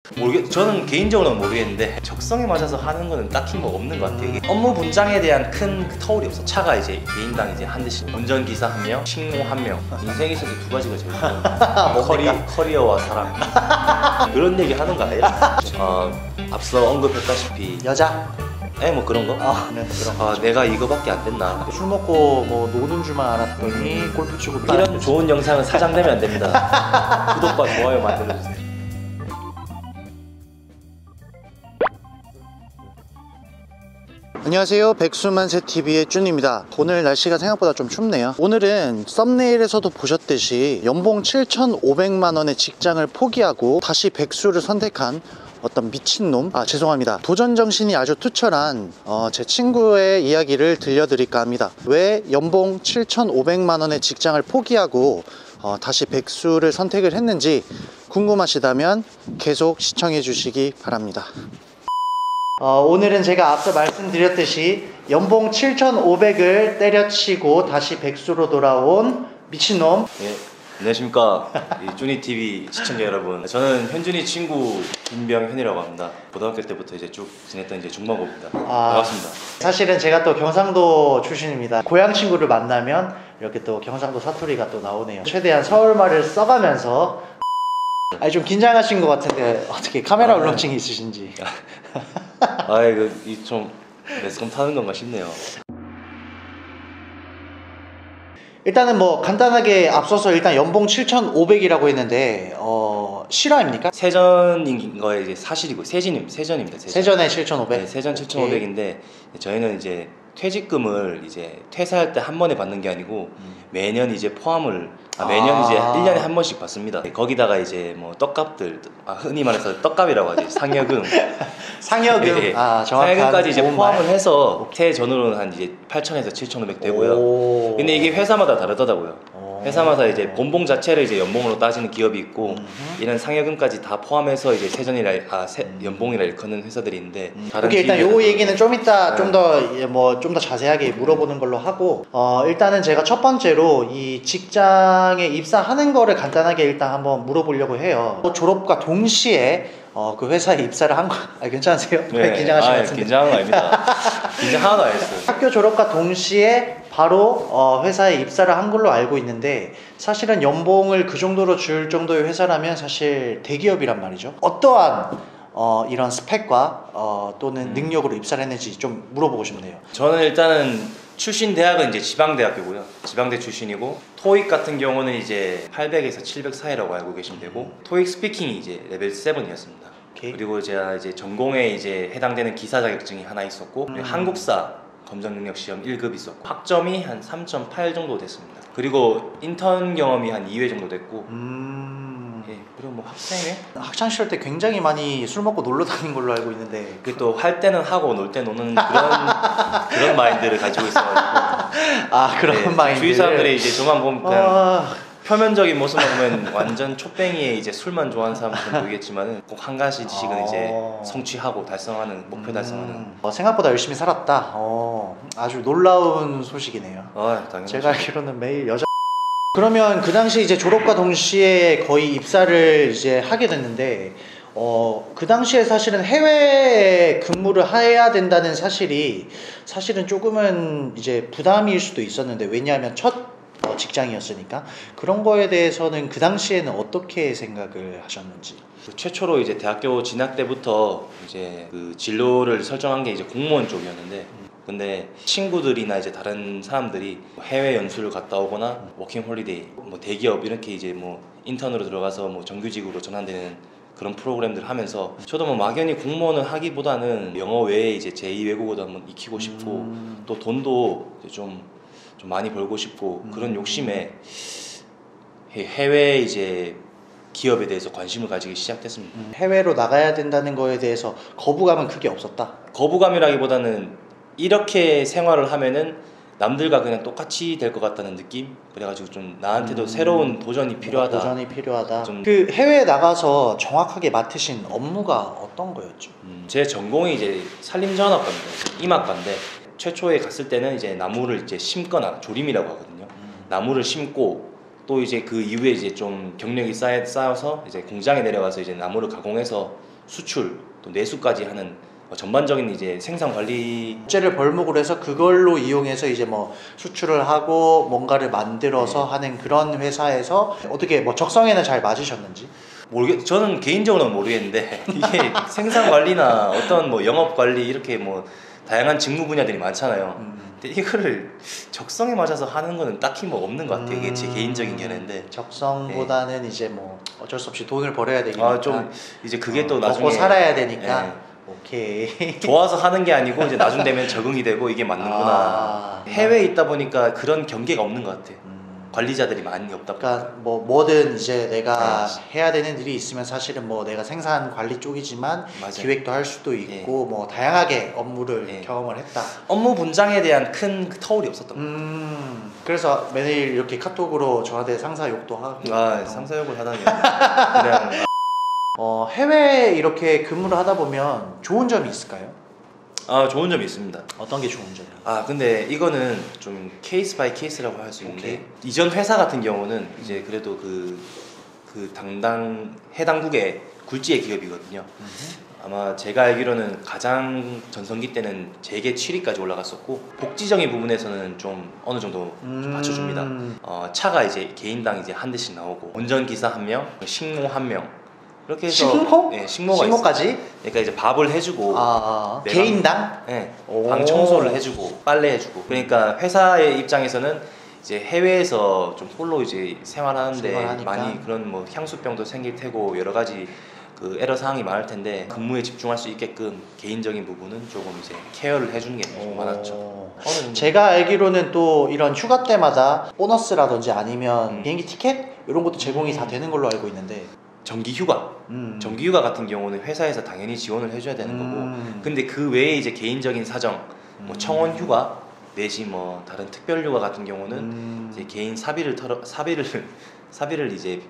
저는 개인적으로는 모르겠는데 적성에 맞아서 하는 거는 딱히 뭐 없는 것 같아요. 이게 업무 분장에 대한 큰 터울이 없어. 차가 이제 개인당 이제 한 대씩, 운전기사 한 명, 식모 한 명. 인생에 있어서 두 가지가 제일 중요해요. 커리어와 사랑. 그런 얘기 하는 거 아니에요? 앞서 언급했다시피 여자? 뭐 그런 거? 네, 그런 거. 내가 이거밖에 안 됐나. 술 먹고 뭐 노는 줄만 알았더니 골프 치고 이런 좋은 영상은 사장되면 안 됩니다. 구독과 좋아요 만들어주세요. 안녕하세요, 백수만세TV의 쭌입니다. 오늘 날씨가 생각보다 좀 춥네요. 오늘은 썸네일에서도 보셨듯이 연봉 7,500만원의 직장을 포기하고 다시 백수를 선택한 어떤 미친놈, 죄송합니다, 도전정신이 아주 투철한 제 친구의 이야기를 들려드릴까 합니다. 왜 연봉 7,500만원의 직장을 포기하고 다시 백수를 선택을 했는지 궁금하시다면 계속 시청해 주시기 바랍니다. 오늘은 제가 앞서 말씀드렸듯이 연봉 7,500을 때려치고 다시 백수로 돌아온 미친놈. 네, 안녕하십니까 쭈니TV 시청자 여러분. 저는 현준이 친구 김병현이라고 합니다. 고등학교 때부터 이제 쭉 지냈던 중마고입니다. 반갑습니다. 사실은 제가 또 경상도 출신입니다. 고향 친구를 만나면 이렇게 또 경상도 사투리가 또 나오네요. 최대한 서울말을 써가면서. 좀 긴장하신 것 같은데 어떻게 카메라 울렁증이 있으신지. 이거 좀 매스컴 타는 건가 싶네요. 일단은 뭐 간단하게 앞서서 일단 연봉 7,500이라고 했는데 실화입니까? 세전인 거에 이제 사실이고 세전입니다. 세전에 7,500? 네, 세전 7,500인데 저희는 이제 퇴직금을 이제 퇴사할 때 한 번에 받는 게 아니고 매년 이제 포함을 매년 이제 1년에 한 번씩 받습니다. 거기다가 이제 뭐 떡값들, 흔히 말해서 떡값이라고 하지, 상여금. 상여금. 네, 상여금까지 이제 포함을 해서 퇴전으로는 한 이제 8,000에서 7,500 되고요. 근데 이게 회사마다 다르더라고요. 회사마다 이제 본봉 자체를 이제 연봉으로 따지는 기업이 있고 이런 상여금까지 다 포함해서 이제 연봉이라 일컫는 회사들이 있는데 오케이, 일단 요 얘기는 좀 이따 좀 더 자세하게 물어보는 걸로 하고 일단은 제가 첫 번째로 이 직장에 입사하는 거를 간단하게 일단 한번 물어보려고 해요. 졸업과 동시에 그 회사에 입사를 한 거, 괜찮으세요? 네, 긴장하신 것 같은데. 긴장한 거 아닙니다. 긴장 하나도 안 했어요. 학교 졸업과 동시에 바로 회사에 입사를 한 걸로 알고 있는데, 사실은 연봉을 그 정도로 줄 정도의 회사라면 사실 대기업이란 말이죠. 어떠한 이런 스펙과 또는 능력으로 입사를 했는지 좀 물어보고 싶네요. 저는 일단은 출신 대학은 이제 지방대학교고요. 지방대 출신이고, 토익 같은 경우는 이제 800에서 700 사이라고 알고 계시면 되고, 토익 스피킹이 이제 레벨 7이었습니다. 그리고 제가 이제 전공에 이제 해당되는 기사 자격증이 하나 있었고, 한국사 검정 능력 시험 1급 있었고, 학점이 한 3.8 정도 됐습니다. 그리고 인턴 경험이 한 2회 정도 됐고, 그리고 뭐 학창 시절 때 굉장히 많이 술 먹고 놀러 다닌 걸로 알고 있는데, 그게 또 할 때는 하고 놀 때 노는 그런 마인드를 가지고 있어가지고. 그런 마인드. 주위 사람들이 이제 저만 보면 그냥 표면적인 모습만 보면 완전 촛뱅이에 이제 술만 좋아하는 사람들은 보이겠지만은 꼭 한 가지씩은 이제 성취하고 달성하는, 목표 달성하는. 생각보다 열심히 살았다. 아주 놀라운 소식이네요. 당연하죠. 제가 알기로는 매일 여자. 그러면 그 당시 이제 졸업과 동시에 거의 입사를 이제 하게 됐는데, 그 당시에 사실은 해외 근무를 해야 된다는 사실은 조금은 이제 부담일 수도 있었는데, 왜냐하면 첫 직장이었으니까. 그런 거에 대해서는 그 당시에는 어떻게 생각을 하셨는지. 최초로 이제 대학교 진학 때부터 이제 그 진로를 설정한 게 이제 공무원 쪽이었는데, 근데 친구들이나 이제 다른 사람들이 해외 연수를 갔다 오거나 워킹 홀리데이, 뭐 대기업 이렇게 이제 뭐 인턴으로 들어가서 뭐 정규직으로 전환되는 그런 프로그램들 하면서, 저도 뭐 막연히 공무원을 하기보다는 영어 외에 이제 제2 외국어도 한번 익히고 싶고, 또 돈도 이제 좀 많이 벌고 싶고, 그런 욕심에 해외 이제 기업에 대해서 관심을 가지기 시작했습니다. 해외로 나가야 된다는 거에 대해서 거부감은 크게 없었다? 거부감이라기보다는 이렇게 생활을 하면은 남들과 그냥 똑같이 될 것 같다는 느낌? 그래가지고 좀 나한테도 새로운 도전이 필요하다. 그 해외에 나가서 정확하게 맡으신 업무가 어떤 거였죠? 제 전공이 이제 산림자원학과입니다. 임학과인데, 최초에 갔을 때는 이제 나무를 이제 심거나, 조림이라고 하거든요. 나무를 심고, 또 이제 그 이후에 이제 좀 경력이 쌓여서 이제 공장에 내려가서 이제 나무를 가공해서 수출 또 내수까지 하는 전반적인 이제 생산 관리. 국제를 벌목으로 해서 그걸로 이용해서 이제 뭐 수출을 하고 뭔가를 만들어서 하는 그런 회사에서 어떻게 뭐 적성에는 잘 맞으셨는지? 저는 개인적으로는 모르겠는데 이게 생산 관리나 어떤 뭐 영업 관리 이렇게 뭐 다양한 직무 분야들이 많잖아요. 근데 이거를 적성에 맞아서 하는 거는 딱히 뭐 없는 것 같아요. 이게 제 개인적인 견해인데. 적성보다는 이제 뭐 어쩔 수 없이 돈을 벌어야 되니까. 좀 이제 그게 또 나중에 먹고 살아야 되니까. 오케이. 좋아서 하는 게 아니고 이제 나중 되면 적응이 되고 이게 맞는구나. 해외에 있다 보니까 그런 경계가 없는 것 같아요. 관리자들이 많이 없다 보니까. 그러니까 뭐 뭐든 이제 내가 해야 되는 일이 있으면 사실은 뭐 내가 생산 관리 쪽이지만 맞아요. 기획도 할 수도 있고 뭐 다양하게 업무를 경험을 했다. 업무 분장에 대한 큰 터울이 없었던 거예요. 그래서 매일 이렇게 카톡으로 저한테 상사 욕도 하고. 상사 욕을 하다니. 그냥 해외에 이렇게 근무를 하다 보면 좋은 점이 있을까요? 좋은 점이 있습니다. 어떤 게 좋은 점이에요? 근데 이거는 좀 케이스 바이 케이스라고 할 수 있는데, 이전 회사 같은 경우는 이제 그래도 그 당당 해당국의 굴지의 기업이거든요. 아마 제가 알기로는 가장 전성기 때는 재계 7위까지 올라갔었고, 복지적인 부분에서는 좀 어느 정도 좀 받쳐줍니다. 차가 이제 개인당 이제 한 대씩 나오고, 운전기사 1명, 식모 1명, 이렇게 해서. 식모? 네, 식모가 식모까지? 있어요. 그러니까 이제 밥을 해주고 개인당? 네, 방 청소를 해주고 빨래 해주고. 그러니까 회사의 입장에서는 이제 해외에서 좀 홀로 이제 생활하는데 많이 그런 뭐 향수병도 생길 테고 여러 가지 그 에러 사항이 많을 텐데, 근무에 집중할 수 있게끔 개인적인 부분은 조금 이제 케어를 해주는 게 좀 많았죠. 제가 알기로는 또 이런 휴가 때마다 보너스라든지 아니면 비행기 티켓 이런 것도 제공이 다 되는 걸로 알고 있는데, 정기휴가 정기휴가 같은 경우는 회사에서 당연히 지원을 해줘야 되는 거고, 근데 그 외에 이제 개인적인 사정, 뭐 청원휴가 내지 뭐 다른 특별휴가 같은 경우는 이제 개인 사비를 이제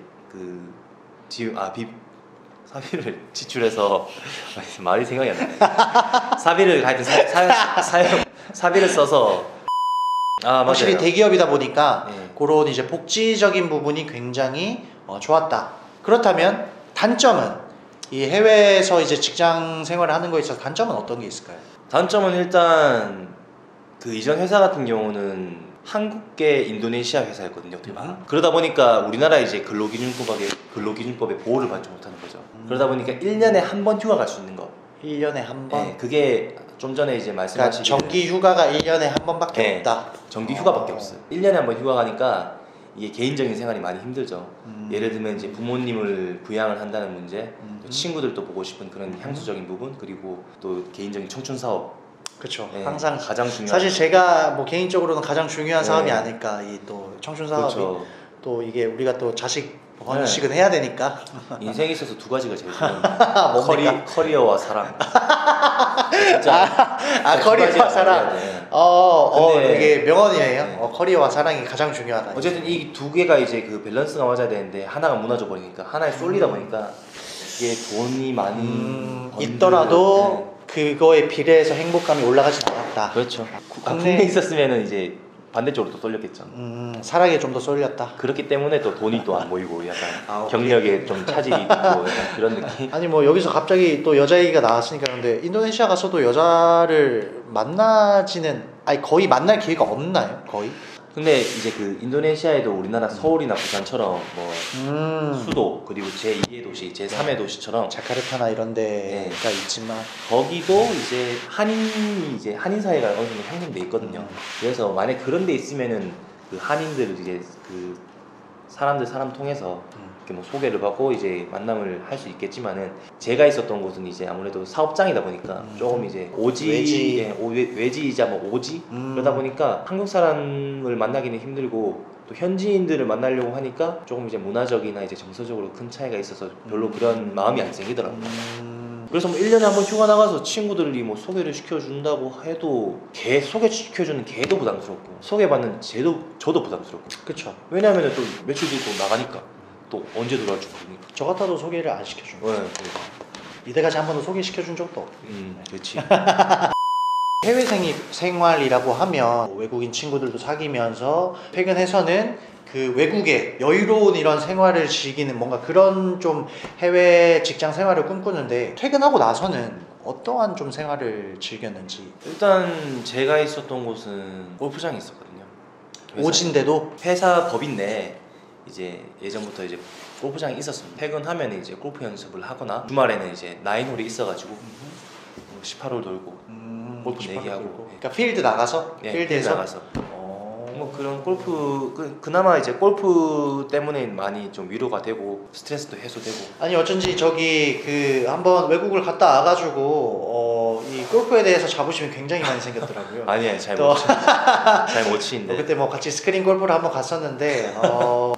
사비를 지출해서 말이 생각이 안 나네. 사비를 하여튼 사비를 써서. 확실히 맞아요. 대기업이다 보니까 그런 이제 복지적인 부분이 굉장히 좋았다. 그렇다면 단점은, 이 해외에서 이제 직장 생활을 하는 거에 있어서 단점은 어떤 게 있을까요? 단점은 일단 그 이전 회사 같은 경우는 한국계 인도네시아 회사였거든요. 그러다 보니까 우리나라 이제 근로기준법의 보호를 받지 못하는 거죠. 그러다 보니까 1년에 한 번 휴가 갈 수 있는 거. 1년에 한 번? 네, 그게 좀 전에 이제 말씀하신 정기 휴가가 1년에 한 번밖에 없다. 정기 휴가밖에 없어요. 1년에 한 번 휴가 가니까 이게 개인적인 생활이 많이 힘들죠. 예를 들면 이제 부모님을 부양을 한다는 문제, 또 친구들도 보고 싶은 그런 향수적인 부분, 그리고 또 개인적인 청춘 사업. 그렇죠. 네, 항상 가장 중요한. 사실 제가 뭐 개인적으로는 가장 중요한 사업이 아닐까, 이 또 청춘 사업이. 그렇죠. 또 이게 우리가 또 자식 번식은 해야 되니까. 인생에 있어서 두 가지가 제일 중요해요. 뭡니까? 커리어와 사랑. 진짜. 커리어와 사랑. 근데 이게 명언이에요. 커리어와 사랑이 가장 중요하다. 어쨌든 이 두 개가 이제 그 밸런스가 맞아야 되는데, 하나가 무너져 버리니까, 하나에 쏠리다 보니까 이게 돈이 많이 있더라도 그거에 비례해서 행복감이 올라가진 않았다. 그렇죠. 국내에 있었으면은 이제 반대쪽으로 또 쏠렸겠죠. 사랑에 좀 더 쏠렸다. 그렇기 때문에 또 돈이 또 안 모이고 약간 경력에 좀 차질이 있고 약간 그런 느낌. 아니 뭐 여기서 갑자기 또 여자 얘기가 나왔으니까, 그런데 인도네시아 가서도 여자를 만나지는, 거의 만날 기회가 없나요? 거의? 근데 이제 그 인도네시아에도 우리나라 서울이나 부산처럼 뭐 수도, 그리고 제2의 도시, 제3의 도시처럼 자카르타나 이런 데가 있지만, 거기도 이제 한인 사회가 어느 정도 형성돼 있거든요. 그래서 만약 그런 데 있으면은 그 한인들 이제 그 사람 통해서 이렇게 뭐 소개를 받고 이제 만남을 할 수 있겠지만은, 제가 있었던 곳은 이제 아무래도 사업장이다 보니까 조금 이제 외지이자 뭐 오지 그러다 보니까 한국 사람을 만나기는 힘들고, 또 현지인들을 만나려고 하니까 조금 이제 문화적이나 이제 정서적으로 큰 차이가 있어서 별로 그런 마음이 안 생기더라고요. 그래서 뭐 1년에 한 번 휴가 나가서 친구들이 뭐 소개를 시켜준다고 해도 소개시켜주는 걔도 부담스럽고, 소개받는 저도 부담스럽고. 그쵸. 왜냐하면 또 며칠 뒤에 또 나가니까 또 언제 돌아올지 모르니까. 저 같아도 소개를 안 시켜준 거예요. 네, 이때까지 한 번도 소개시켜준 적도 없고. 그렇지. 해외 생활이라고 하면 외국인 친구들도 사귀면서 퇴근해서는 그 외국에 여유로운 이런 생활을 즐기는 뭔가 그런 좀 해외 직장 생활을 꿈꾸는데 퇴근하고 나서는 어떠한 좀 생활을 즐겼는지. 일단 제가 있었던 곳은 골프장이 있었거든요. 오진데도 회사 법인 내에 이제 예전부터 이제 골프장이 있었습니다. 퇴근하면 이제 골프 연습을 하거나 주말에는 이제 나인홀이 있어가지고 18홀 돌고 골프 내기하고. 그러니까 필드 나가서 예, 필드에서 나가서 뭐 그런 골프 그나마 이제 골프 때문에 많이 좀 위로가 되고 스트레스도 해소되고. 아니 어쩐지 저기 그 한번 외국을 갔다 와가지고 이 골프에 대해서 자부심이 굉장히 많이 생겼더라고요. 아니에요, 잘 또- 못 치는데. 그때 뭐 같이 스크린 골프를 한번 갔었는데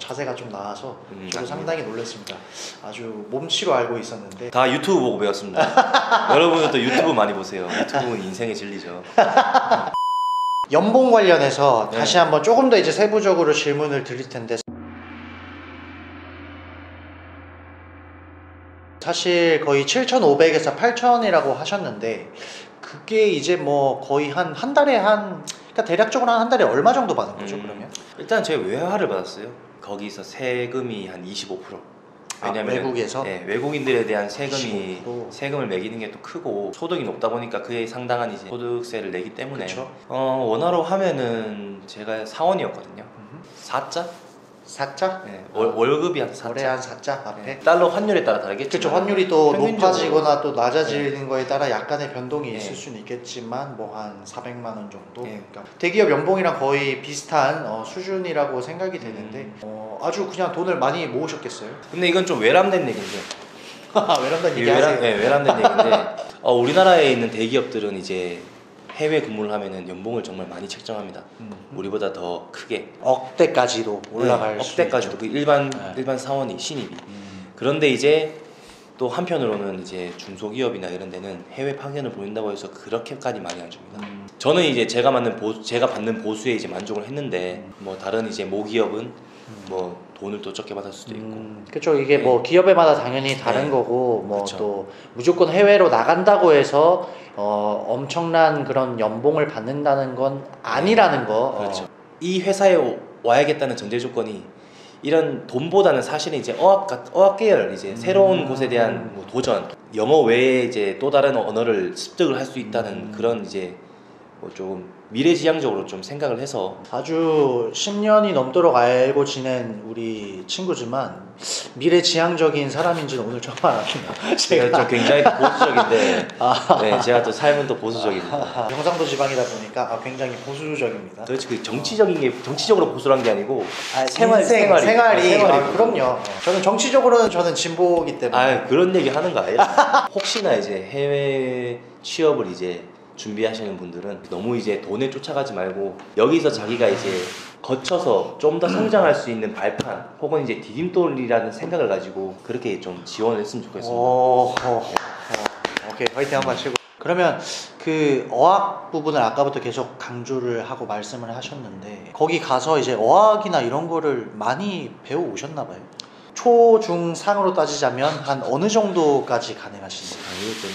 자세가 좀 나아서 저도 상당히 놀랐습니다. 아주 몸치로 알고 있었는데 다 유튜브 보고 배웠습니다. 여러분들도 유튜브 많이 보세요. 유튜브는 인생의 진리죠. 연봉 관련해서 네. 다시 한번 조금 더 이제 세부적으로 질문을 드릴 텐데 사실 거의 7,500에서 8,000이라고 하셨는데 그게 이제 뭐 거의 한 달에 그러니까 대략적으로 한 달에 얼마 정도 받은 거죠 그러면? 일단 제가 외화를 받았어요. 거기서 세금이 한 25%. 왜냐면 외국에서? 네, 외국인들에 대한 세금이 25%. 세금을 매기는 게 또 크고 소득이 높다 보니까 그에 상당한 이제 소득세를 내기 때문에 그쵸. 원화로 하면은 제가 사원이었거든요. 4자? 4자? 네, 월급이 한 4자. 월에 한 4자 앞에? 네, 달러 환율에 따라 다르겠지만 그렇죠. 환율이 또 평균적으로- 높아지거나 또 낮아지는 거에 따라 약간의 변동이 네. 있을 수는 있겠지만 뭐 한 400만 원 정도. 네. 그러니까 대기업 연봉이랑 거의 비슷한 수준이라고 생각이 되는데 아주 그냥 돈을 많이 모으셨겠어요. 근데 이건 좀 외람된 얘기인데 외람된 얘기하세요. 외람된 얘기인데 우리나라에 있는 대기업들은 이제 해외 근무를 하면은 연봉을 정말 많이 책정합니다. 우리보다 더 크게 억대까지도 올라갈 수 억대까지도 있죠. 그 일반 네. 일반 사원이 신입이. 그런데 이제 또 한편으로는 이제 중소기업이나 이런 데는 해외 파견을 보낸다고 해서 그렇게까지 많이 안 줍니다. 저는 이제 제가 받는 보수에 이제 만족을 했는데 뭐 다른 이제 모기업은 뭐 돈을 또 적게 받을 수도 있고. 그렇죠. 이게 네. 뭐 기업에마다 당연히 다른 네. 거고 뭐 그쵸. 또 무조건 해외로 나간다고 해서 엄청난 그런 연봉을 받는다는 건 아니라는 거. 그렇죠. 이 회사에 와야겠다는 전제 조건이 이런 돈보다는 사실은 이제 어학 계열 이제 새로운 곳에 대한 뭐 도전, 영어 외에 이제 또 다른 언어를 습득을 할 수 있다는 그런 이제 뭐 조금 미래지향적으로 좀 생각을 해서. 아주 10년이 넘도록 알고 지낸 우리 친구지만 미래지향적인 사람인지는 오늘 처음 알았습니다. 제가 좀 굉장히 보수적인데 네, 제가 또 삶은 또 보수적입니다. 경상도 지방이다 보니까 굉장히 보수적입니다. 도대체 그 정치적으로 보수란 게 아니고 생활이 생활이 그럼요. 저는 정치적으로는 저는 진보이기 때문에 그런 얘기 하는 거 아니에요? 혹시나 이제 해외 취업을 이제 준비하시는 분들은 너무 이제 돈에 쫓아가지 말고 여기서 자기가 이제 거쳐서 좀 더 성장할 수 있는 발판 혹은 이제 디딤돌이라는 생각을 가지고 그렇게 좀 지원을 했으면 좋겠습니다. 오케이, 화이팅 한번 치고. 그러면 그 어학 부분을 아까부터 계속 강조를 하고 말씀을 하셨는데 거기 가서 이제 어학이나 이런 거를 많이 배워 오셨나 봐요. 초, 중, 상으로 따지자면 한 어느 정도까지 가능하신가요? 이거 좀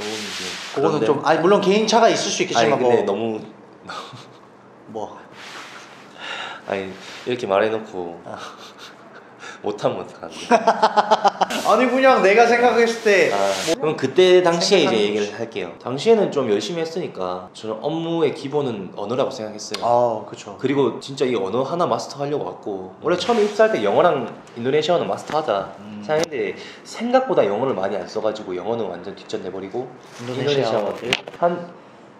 이제 그거는 좀 물론 개인차가 있을 수 있겠지만 근데 너무 이렇게 말해놓고 못하면 어떡하는데. 아니 그냥 내가 생각했을 때 그럼 그때 당시에 이제 생각하는 얘기를 할게요. 당시에는 좀 열심히 했으니까 저는 업무의 기본은 언어라고 생각했어요. 그쵸. 그리고 진짜 이 언어 하나 마스터하려고 왔고 원래 처음에 입사할 때 영어랑 인도네시아어는 마스터하자 생각했는데 생각보다 영어를 많이 안 써가지고 영어는 완전 뒷전내버리고 인도네시아어 한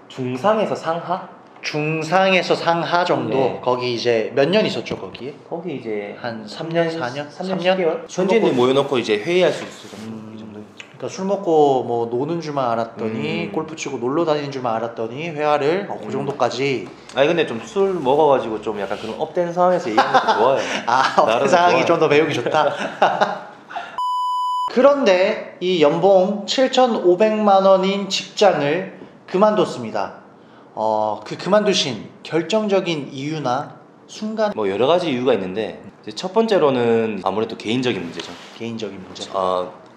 중상에서 상하? 중상에서 상하 정도. 네. 거기 이제 몇 년 있었죠 거기에? 거기 이제 한 3년, 4년? 3년 3년? 10개월? 현지인들이 모여놓고 이제 회의할 수 있을 정도. 이 정도. 그러니까 술 먹고 뭐 노는 줄만 알았더니 골프 치고 놀러 다니는 줄만 알았더니 회화를 그 정도까지. 아니 근데 좀 술 먹어가지고 좀 약간 그런 업된 상황에서 얘기하는 것도 좋아요. 어떤 상황이 좀 더 배우기 좋다. 그런데 이 연봉 7,500만 원인 직장을 그만뒀습니다. 그 그만두신 결정적인 이유나 순간 뭐 여러 가지 이유가 있는데 이제 첫 번째로는 아무래도 개인적인 문제죠. 개인적인 문제.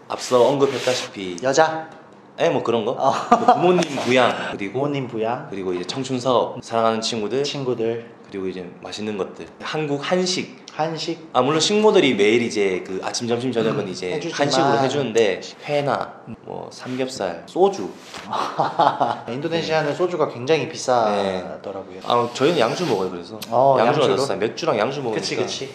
앞서 언급했다시피 여자, 뭐 그런 거, 뭐 부모님 부양 부모님 부양, 그리고 이제 청춘 사업, 사랑하는 친구들, 친구들. 그리고 이제 맛있는 것들, 한국 한식 한식? 아 물론 식모들이 매일 이제 그 아침 점심 저녁은 이제 해주지만. 한식으로 해주는데 회나 뭐 삼겹살, 소주. 인도네시아는 소주가 굉장히 비싸더라고요. 아 저희는 양주 먹어요. 그래서 양주가 양주로? 더 싸요. 맥주랑 양주 먹으니까. 그치.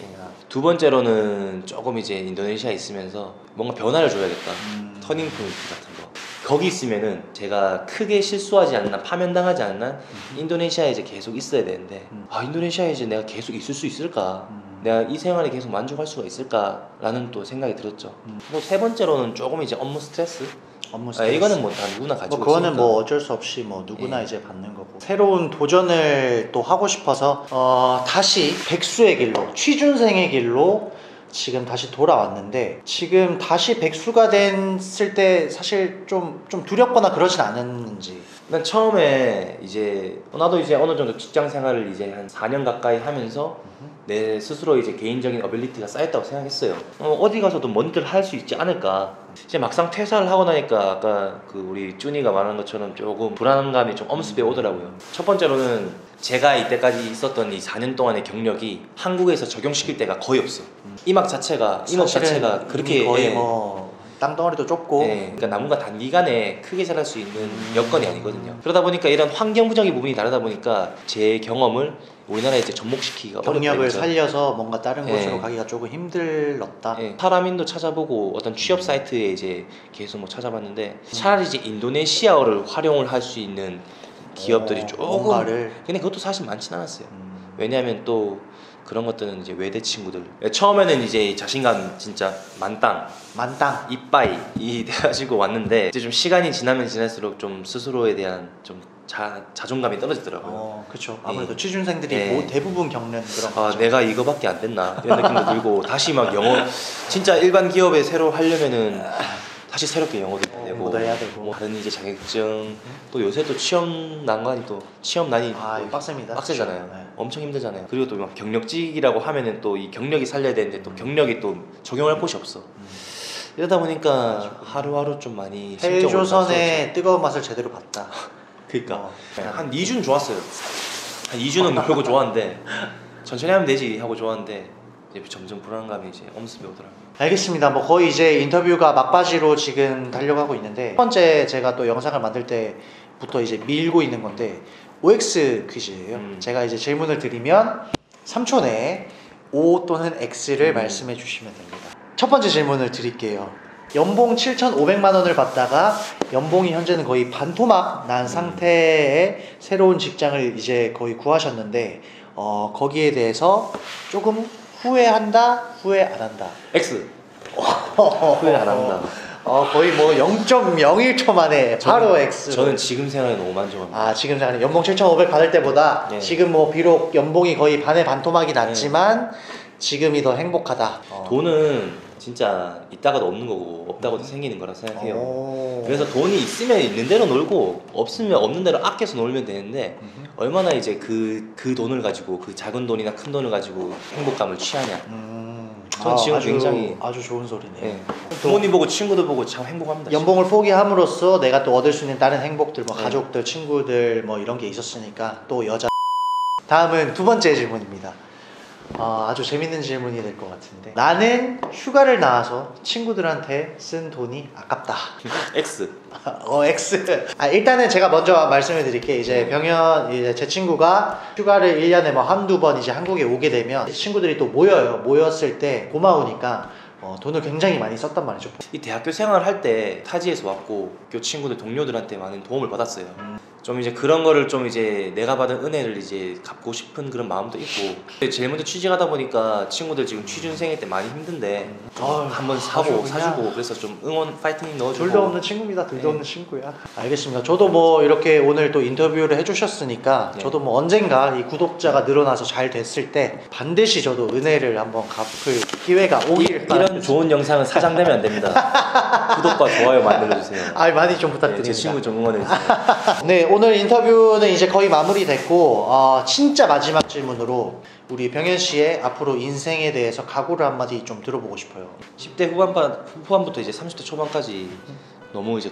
두 번째로는 조금 이제 인도네시아에 있으면서 뭔가 변화를 줘야겠다. 터닝 포인트 같은 거. 거기 있으면은 제가 크게 실수하지 않는 한, 파면당하지 않는 한 인도네시아에 이제 계속 있어야 되는데 아 인도네시아에 이제 내가 계속 있을 수 있을까? 내가 이 생활에 계속 만족할 수가 있을까라는 또 생각이 들었죠. 뭐 세 번째로는 조금 이제 업무 스트레스. 업무 아, 스트레스. 이거는 뭐 다 누구나 가지고 뭐 그거는 있으니까. 뭐 어쩔 수 없이 뭐 누구나 예. 이제 받는 거고 새로운 도전을 또 하고 싶어서 다시 백수의 길로 취준생의 길로 지금 다시 돌아왔는데 지금 다시 백수가 됐을 때 사실 좀 두렵거나 그러진 않았는지. 난 처음에 이제 나도 이제 어느 정도 직장 생활을 이제 한 4년 가까이 하면서 내 스스로 이제 개인적인 어빌리티가 쌓였다고 생각했어요. 어디 가서도 뭔들 할 수 있지 않을까. 이제 막상 퇴사를 하고 나니까 아까 그 우리 쭈니가 말한 것처럼 조금 불안감이 좀 엄습해 오더라고요. 첫 번째로는 제가 이때까지 있었던 이 4년 동안의 경력이 한국에서 적용시킬 때가 거의 없어. 임업 자체가 그렇게 이미 거의 예. 뭐 땅덩어리도 좁고 네, 그러니까 나무가 단기간에 크게 자랄 수 있는 여건이 아니거든요. 그러다 보니까 이런 환경부적인 부분이 다르다 보니까 제 경험을 우리나라에 이제 접목시키기가 어렵다. 경력을 이거죠. 살려서 뭔가 다른 예. 곳으로 가기가 조금 힘들었다. 예, 사람인도 찾아보고 어떤 취업 사이트에 이제 계속 뭐 찾아봤는데 차라리 이제 인도네시아어를 활용을 할 수 있는 기업들이 조금 뭔가를 근데 그것도 사실 많진 않았어요. 왜냐하면 또 그런 것들은 이제 외대 친구들 처음에는 이제 자신감 진짜 만땅 이빠이 이 돼가지고 왔는데 이제 좀 시간이 지나면 지날수록 좀 스스로에 대한 좀 자존감이 떨어지더라고요. 그렇죠. 아무래도 취준생들이 예. 대부분 겪는 그런 아 거죠. 내가 이거밖에 안 됐나 이런 느낌도 들고 다시 막 영어 진짜 일반 기업에 새로 하려면은 다시 새롭게 영어도 내고 공부도 해야 되고. 뭐 다른 이제 자격증 또 요새 또 취업 난관이 또 취업난이 이거 빡셉니다. 빡세잖아요. 네. 엄청 힘들잖아요. 그리고 또 막 경력직이라고 하면은 또 이 경력이 살려야 되는데 또 경력이 또 적용할 곳이 없어. 이러다 보니까 하루하루 좀 많이 헬조선의 뜨거운 맛을 제대로 봤다. 그러니까 한 2주는 좋았어요. 한 2주는 그러고 좋았는데 천천히 하면 되지 하고 좋았는데 이제 점점 불안감이 이제 엄습이 오더라고요. 알겠습니다. 뭐 거의 이제 인터뷰가 막바지로 지금 달려가고 있는데 첫 번째 제가 또 영상을 만들 때부터 이제 밀고 있는 건데 OX 퀴즈예요. 제가 이제 질문을 드리면 3초 내에 O 또는 X를 말씀해 주시면 됩니다. 첫 번째 질문을 드릴게요. 연봉 7,500만 원을 받다가 연봉이 현재는 거의 반토막 난 상태의 새로운 직장을 이제 거의 구하셨는데 거기에 대해서 조금 후회한다, 후회 안 한다. X 후회 안 한다. 거의 뭐 0.01초 만에 바로 X. 저는 지금 생활에 너무 만족합니다. 지금 생각하는 연봉 7,500 받을 때보다 네. 지금 뭐 비록 연봉이 거의 반의 반토막이 났지만 지금이 더 행복하다. 돈은 진짜 있다가도 없는 거고 없다가도 생기는 거라 생각해요. 오. 그래서 돈이 있으면 있는 대로 놀고 없으면 없는 대로 아껴서 놀면 되는데 얼마나 이제 그 돈을 가지고 그 작은 돈이나 큰 돈을 가지고 행복감을 취하냐. 전 지금 굉장히 아주 좋은 소리네요. 예. 부모님 보고 친구들 보고 참 행복합니다. 연봉을 포기함으로써 내가 또 얻을 수 있는 다른 행복들, 뭐 네. 가족들, 친구들 뭐 이런 게 있었으니까 또 여자. 다음은 두 번째 질문입니다. 아주 재밌는 질문이 될 것 같은데 나는 휴가를 나와서 친구들한테 쓴 돈이 아깝다. X. X. 일단은 제가 먼저 말씀을 드릴게요. 이제 병현, 이제 제 친구가 휴가를 1년에 뭐 한두 번 이제 한국에 오게 되면 친구들이 또 모여요. 모였을 때 고마우니까 돈을 굉장히 많이 썼단 말이죠. 이 대학교 생활을 할 때 타지에서 왔고 교 친구들 동료들한테 많은 도움을 받았어요. 좀 이제 그런 거를 좀 이제 내가 받은 은혜를 이제 갚고 싶은 그런 마음도 있고 제일 먼저 취직하다 보니까 친구들 지금 취준생일 때 많이 힘든데 한번 사주고 그래서 좀 응원 파이팅 넣어주고 둘도 없는 친구입니다. 둘도 네. 없는 친구야. 알겠습니다. 저도 뭐 이렇게 오늘 또 인터뷰를 해주셨으니까 네. 저도 뭐 언젠가 이 구독자가 늘어나서 잘 됐을 때 반드시 저도 은혜를 한번 갚을 기회가 오길 이런 좋은 영상은 사장되면 안 됩니다. 구독과 좋아요 많이 눌러주세요. 많이 좀 네, 부탁드립니다. 제 친구 좀 응원해주세요. 네, 오늘 인터뷰는 이제 거의 마무리됐고 진짜 마지막 질문으로 우리 병현 씨의 앞으로 인생에 대해서 각오를 한마디 좀 들어보고 싶어요. 10대 후반부터 이제 30대 초반까지 너무 이제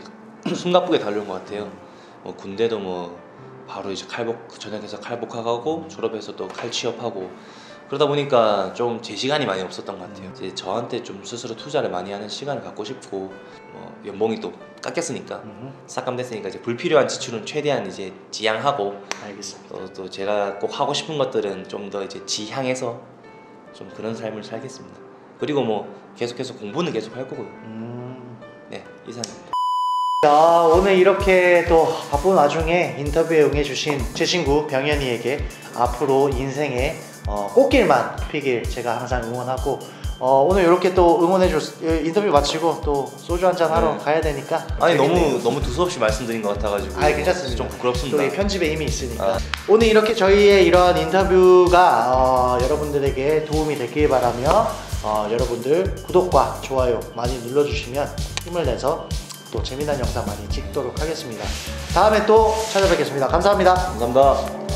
숨가쁘게 달려온 것 같아요. 뭐 군대도 뭐 바로 이제 전역해서 칼복하고 졸업해서 또 칼 취업하고 그러다 보니까 좀 제 시간이 많이 없었던 것 같아요. 이제 저한테 좀 스스로 투자를 많이 하는 시간을 갖고 싶고 연봉이 또 깎였으니까 삭감됐으니까 이제 불필요한 지출은 최대한 이제 지양하고 알겠습니다. 또 제가 꼭 하고 싶은 것들은 좀 더 이제 지향해서 좀 그런 삶을 살겠습니다. 그리고 뭐 계속해서 공부는 계속 할 거고요. 네, 이상입니다. 자, 오늘 이렇게 또 바쁜 와중에 인터뷰에 응해주신 제 친구 병현이에게 앞으로 인생에 꽃길만 피길 제가 항상 응원하고 오늘 이렇게 또 인터뷰 마치고 또 소주 한잔 하러 네. 가야 되니까 아니 되겠네요. 너무 두서없이 말씀드린 것 같아가지고 괜찮습니다. 좀 부끄럽습니다. 또 이 편집에 힘이 있으니까 오늘 이렇게 저희의 이런 인터뷰가 여러분들에게 도움이 됐길 바라며 여러분들 구독과 좋아요 많이 눌러주시면 힘을 내서 또 재미난 영상 많이 찍도록 하겠습니다. 다음에 또 찾아뵙겠습니다. 감사합니다. 감사합니다.